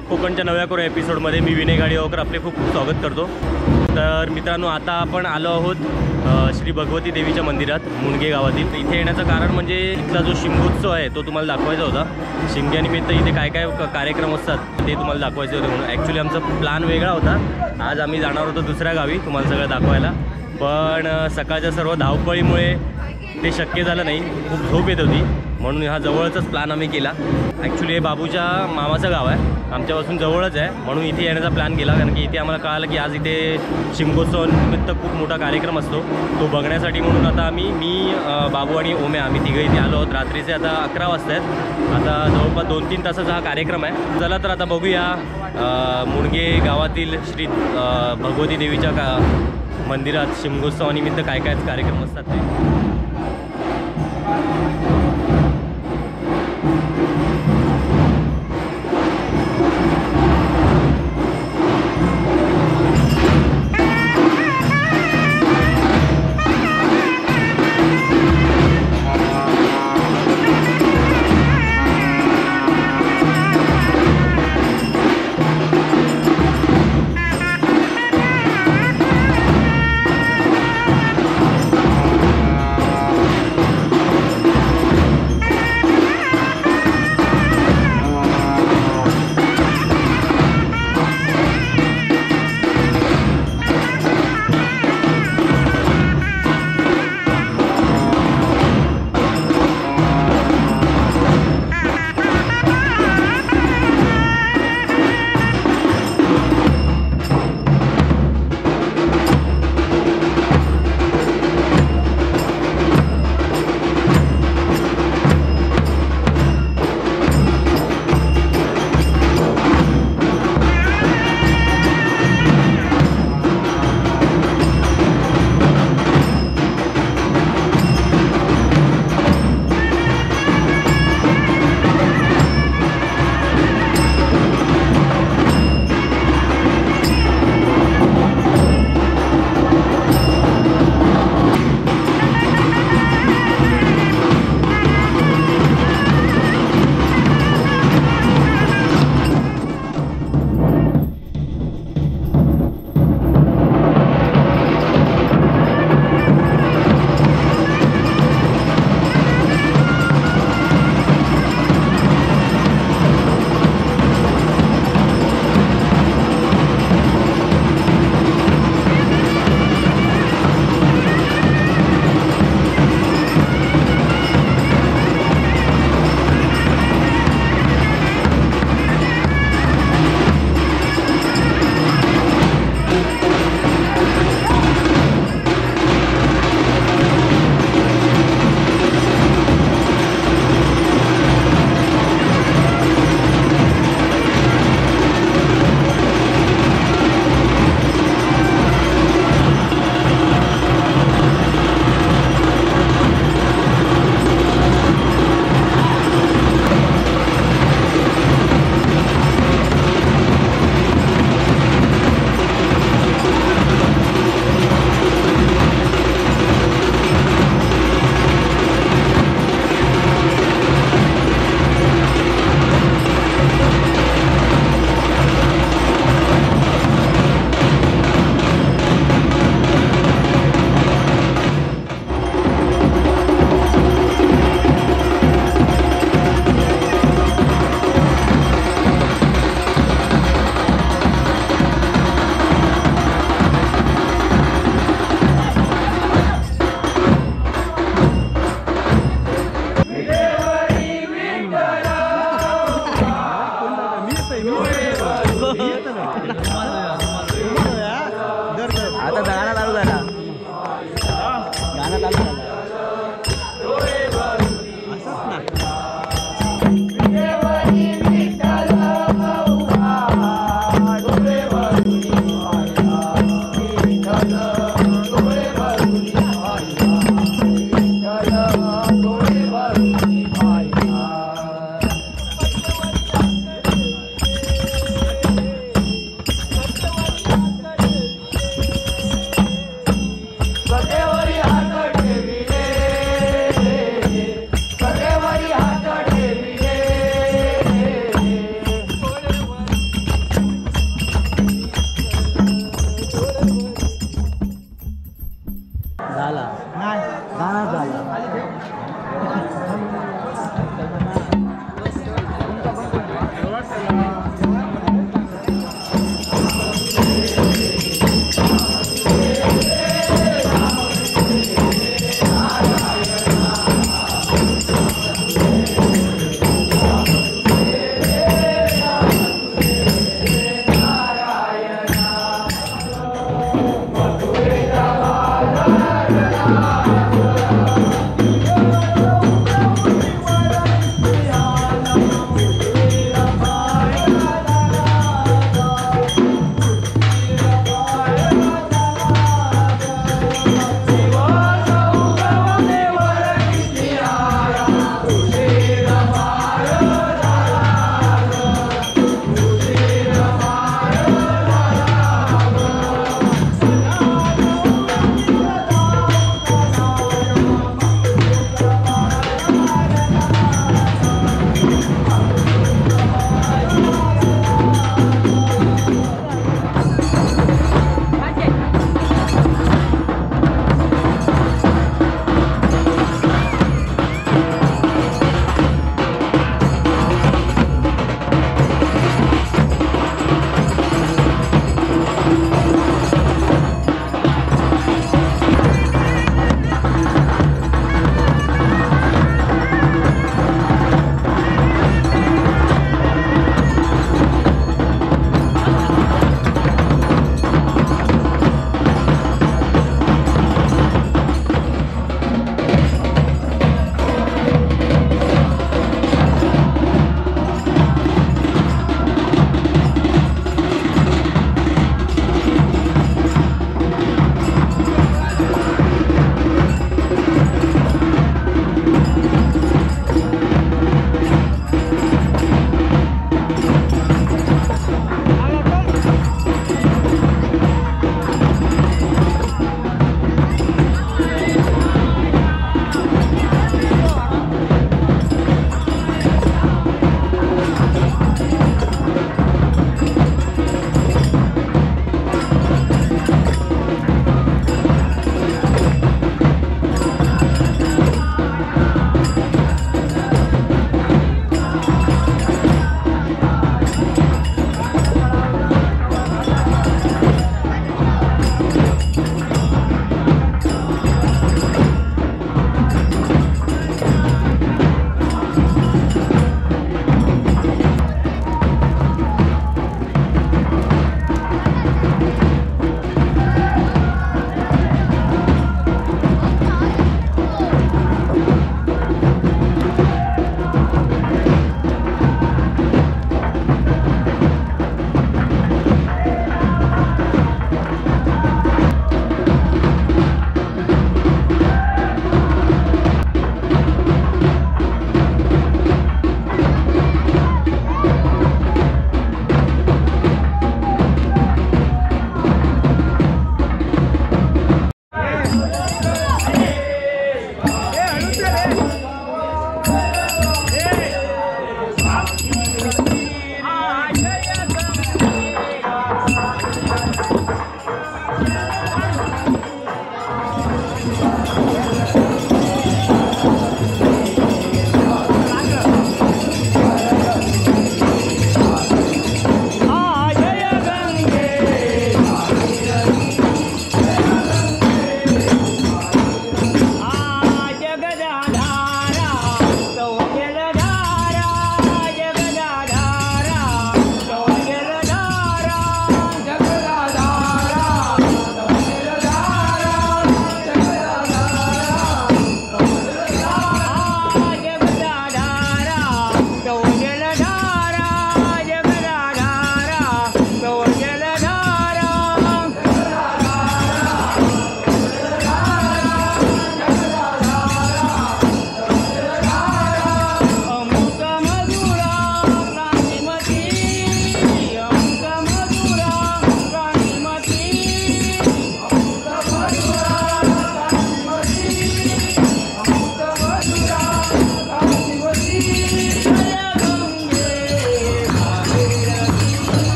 कोकणच्या नव्या कोऱ्या एपिसोडमध्ये मी विनय घाडिगावकर आपले खूप खूप स्वागत करतो। तर मित्रांनो, आता आपण आलो आहोत श्री भगवती देवीच्या मंदिरात मुणगे गावातील। इथे येण्याचं कारण म्हणजे इथला जो शिमगोत्सव आहे तो तुम्हाला दाखवायचा होता। शिमग्यानिमित्त इथे काय काय कार्यक्रम असतात ते तुम्हाला दाखवायचे होते म्हणून ॲक्च्युली आमचा प्लॅन वेगळा होता। आज आम्ही जाणार होतो दुसऱ्या गावी तुम्हाला सगळं दाखवायला, पण सकाळच्या सर्व धावपळीमुळे ते शक्य झालं नाही। खूप झोप येत होती म्हणून हा जवळचाच प्लॅन आम्ही केला। ॲक्च्युली हे बाबूच्या मामाचं गाव आहे, आमच्यापासून जवळच आहे म्हणून इथे येण्याचा प्लॅन केला। कारण की इथे आम्हाला कळालं की आज इथे शिमगोत्सवानिमित्त खूप मोठा कार्यक्रम असतो, तो बघण्यासाठी म्हणून आता मी बाबू आणि ओम्या आम्ही तिघं इथे आलो आहोत। रात्रीचे आता 11 वाजता आहेत, आता जवळपास 2-3 तासाचा हा कार्यक्रम आहे। चला तर आता बघूया मुणगे गावातील श्री भगवती देवीच्या मंदिरात शिमगोत्सवानिमित्त काय काय कार्यक्रम असतात ते।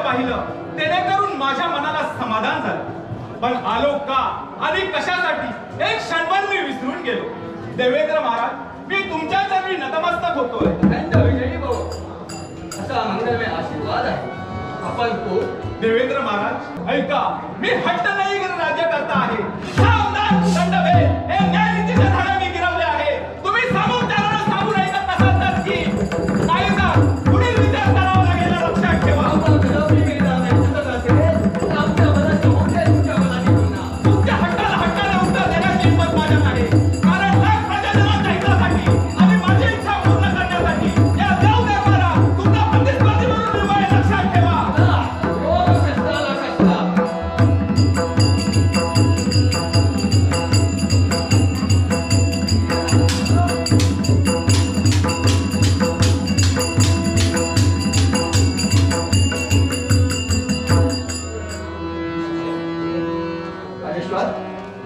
पाहिलं जेणेकरून माझ्या मनाला समाधान झालं. पण आलो का आणि कशासाठी एक क्षणभर मी विसरून गेलो. देवेंद्र महाराज, मी तुमच्या चरणी नतमस्तक होतोय. विजयी भाऊ, असा मंगलमय आशीर्वाद आहे. आपण को देवेंद्र महाराज ऐका, मी हट्ट नाही करत राज्यकर्ता आहे. दंडभेद हे न्यायनीतीचे धाडे मी गिरवले आहे. तुम्ही सांगून त्याला सांगून ऐकत नसाल तर की कायदा पुढील विचार करावा लागेल, लक्षात ठेवा. तुमच्या हट्टाला उत्तर देण्याची हिंमत माझ्यात आहे. कारण लाख प्रजाजनांच्या हितासाठी आणि माझी इच्छा पूर्ण करण्यासाठी या देव दरबारात तुमचा प्रतिस्पर्धी म्हणून उभा आहे, लक्षात ठेवा.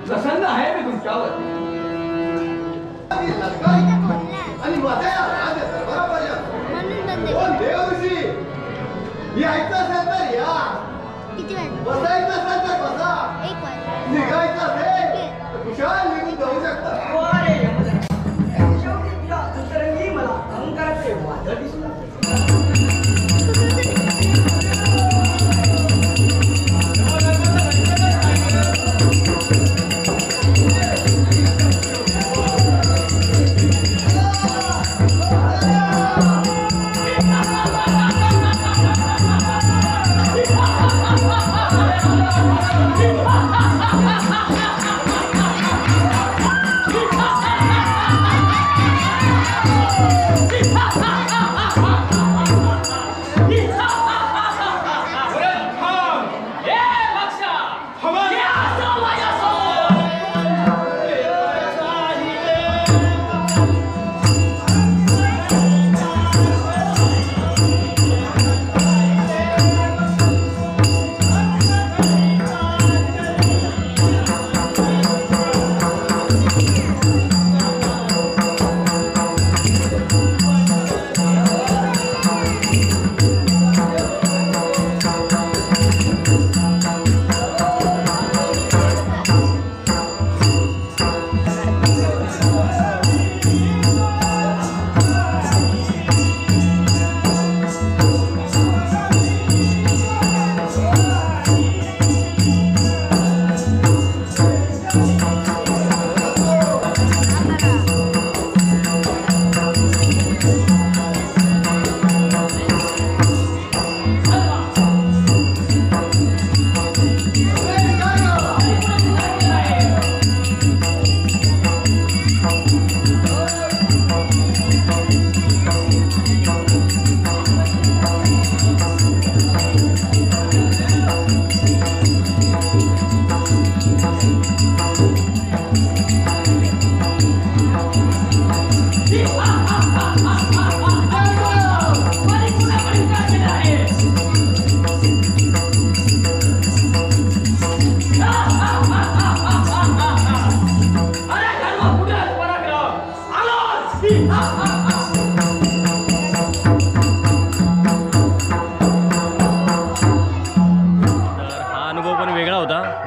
प्रसन्न आहे मी तुमच्यावर. आणि माझ्या राजा दरबारापर्यंत दोन देवऋषी यायचं असेल तर या, बसायचं असेल तर बसा, निघायचं असेल तर कुशाल निघून जाऊ शकता. मला अहंकाराचे वादळ दिसू लागते.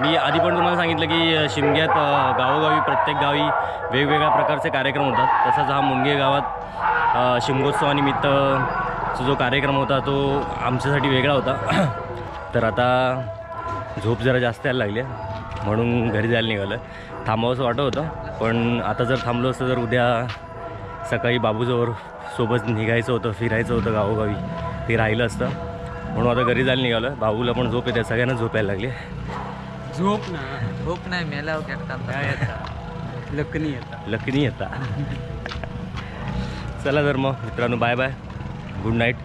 मी आधी पण तुम्हाला सांगितलं की शिमग्यात गावोगावी प्रत्येक गावी वेगवेगळ्या प्रकारचे कार्यक्रम होतात. तसाच हा मुंगे गावात शिमगोत्सवानिमित्तचा जो कार्यक्रम होता तो आमच्यासाठी वेगळा होता. तर आता झोप जरा जास्त यायला लागली म्हणून घरी जायला निघालं. थांबावंसं वाटत होतं, पण आता जर थांबलो असतं तर उद्या सकाळी बाबूजवळ सोबत निघायचं होतं, फिरायचं होतं गावोगावी, ते राहिलं असतं. म्हणून आता घरी जायला निघालं. बाबूला पण झोप येते, सगळ्यांना झोप यायला लागली. झोप नाही मेल्यावर लकनी येता. चला तर मग मित्रांनो, bye bye, good night.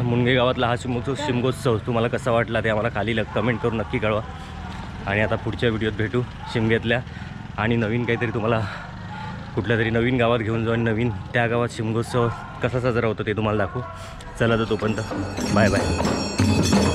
Munge गावातला हा शिमगोत्सव तुम्हाला कसा वाटला ते आम्हाला खाली कमेंट करून नक्की कळवा. आणि आता पुढच्या व्हिडिओत भेटू शिमग्यातल्या, आणि नवीन काहीतरी तुम्हाला कुठल्या तरी नवीन गावात घेऊन जाऊन नवीन त्या गावात शिमगोत्सव कसा साजरा होतो ते तुम्हाला दाखवू. चला तर तोपर्यंत बाय बाय.